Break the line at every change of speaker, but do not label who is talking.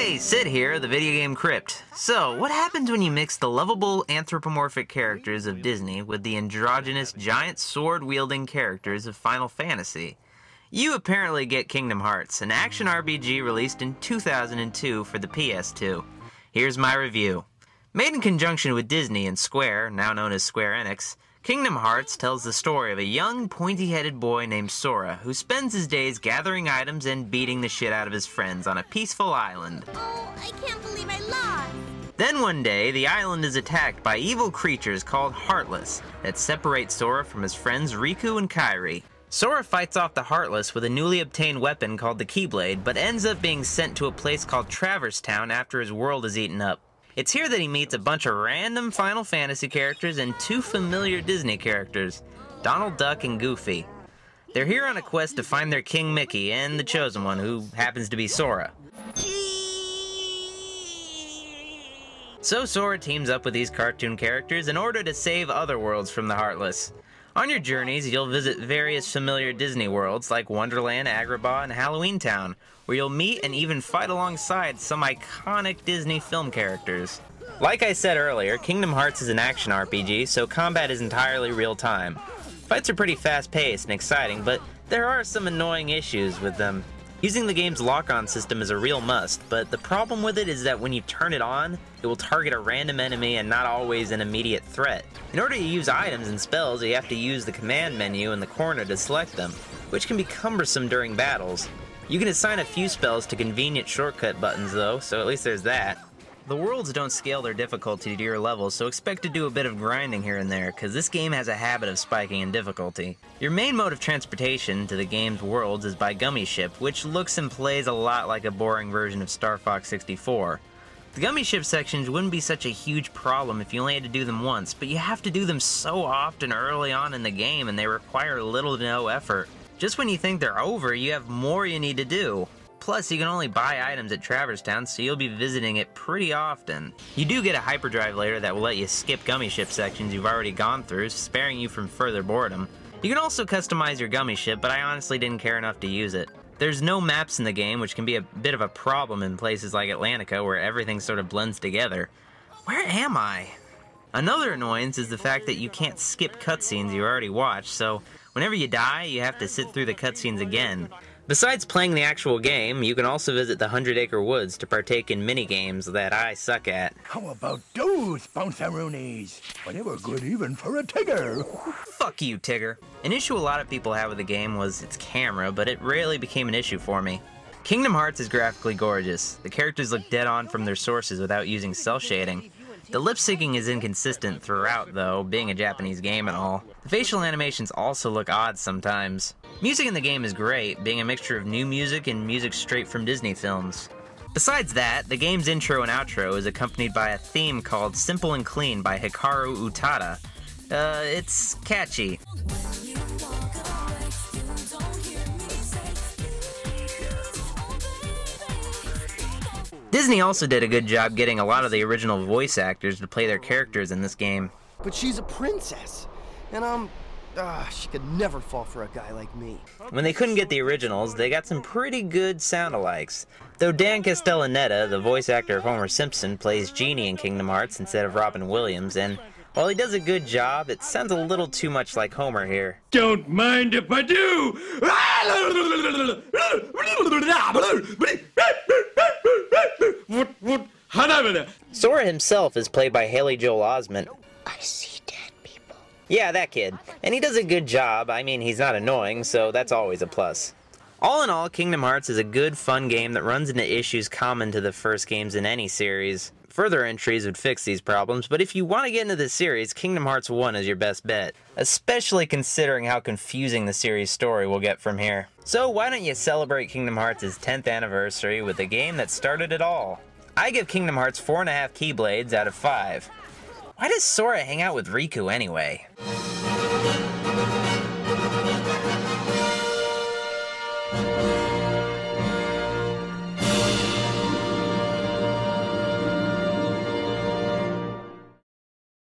Hey, Sid here, the VGCrypt. So, what happens when you mix the lovable anthropomorphic characters of Disney with the androgynous giant sword-wielding characters of Final Fantasy? You apparently get Kingdom Hearts, an action RPG released in 2002 for the PS2. Here's my review. Made in conjunction with Disney and Square, now known as Square Enix, Kingdom Hearts tells the story of a young, pointy-headed boy named Sora who spends his days gathering items and beating the shit out of his friends on a peaceful island.
Oh, I can't believe I lost!
Then one day, the island is attacked by evil creatures called Heartless that separate Sora from his friends Riku and Kairi. Sora fights off the Heartless with a newly obtained weapon called the Keyblade, but ends up being sent to a place called Traverse Town after his world is eaten up. It's here that he meets a bunch of random Final Fantasy characters and two familiar Disney characters, Donald Duck and Goofy. They're here on a quest to find their King Mickey and the Chosen One, who happens to be Sora. So Sora teams up with these cartoon characters in order to save other worlds from the Heartless. On your journeys, you'll visit various familiar Disney worlds like Wonderland, Agrabah, and Halloween Town, where you'll meet and even fight alongside some iconic Disney film characters. Like I said earlier, Kingdom Hearts is an action RPG, so combat is entirely real-time. Fights are pretty fast-paced and exciting, but there are some annoying issues with them. Using the game's lock-on system is a real must, but the problem with it is that when you turn it on, it will target a random enemy and not always an immediate threat. In order to use items and spells, you have to use the command menu in the corner to select them, which can be cumbersome during battles. You can assign a few spells to convenient shortcut buttons though, so at least there's that. The worlds don't scale their difficulty to your level, so expect to do a bit of grinding here and there, because this game has a habit of spiking in difficulty. Your main mode of transportation to the game's worlds is by Gummy Ship, which looks and plays a lot like a boring version of Star Fox 64. The Gummy Ship sections wouldn't be such a huge problem if you only had to do them once, but you have to do them so often early on in the game and they require little to no effort. Just when you think they're over, you have more you need to do. Plus, you can only buy items at Traverse Town, so you'll be visiting it pretty often. You do get a hyperdrive later that will let you skip Gummy Ship sections you've already gone through, sparing you from further boredom. You can also customize your Gummy Ship, but I honestly didn't care enough to use it. There's no maps in the game, which can be a bit of a problem in places like Atlantica, where everything sort of blends together. Where am I? Another annoyance is the fact that you can't skip cutscenes you already watched, so whenever you die, you have to sit through the cutscenes again. Besides playing the actual game, you can also visit the 100 Acre Woods to partake in mini-games that I suck at.
How about those bounce-a-roonies? Well, they were good even for a Tigger.
Fuck you, Tigger. An issue a lot of people had with the game was its camera, but it rarely became an issue for me. Kingdom Hearts is graphically gorgeous. The characters look dead on from their sources without using cel shading. The lip-syncing is inconsistent throughout, though, being a Japanese game and all. The facial animations also look odd sometimes. Music in the game is great, being a mixture of new music and music straight from Disney films. Besides that, the game's intro and outro is accompanied by a theme called Simple and Clean by Hikaru Utada. It's catchy. Disney also did a good job getting a lot of the original voice actors to play their characters in this game.
But she's a princess, and she could never fall for a guy like me.
When they couldn't get the originals, they got some pretty good sound-alikes. Though Dan Castellaneta, the voice actor of Homer Simpson, plays Genie in Kingdom Hearts instead of Robin Williams, and while he does a good job, it sounds a little too much like Homer here.
Don't mind if I do!
Sora himself is played by Haley Joel Osment.
I see dead people.
Yeah, that kid. And he does a good job. I mean, he's not annoying, so that's always a plus. All in all, Kingdom Hearts is a good, fun game that runs into issues common to the first games in any series. Further entries would fix these problems, but if you want to get into this series, Kingdom Hearts 1 is your best bet, especially considering how confusing the series' story will get from here. So why don't you celebrate Kingdom Hearts' 10th anniversary with the game that started it all? I give Kingdom Hearts 4.5 Keyblades out of 5. Why does Sora hang out with Riku anyway?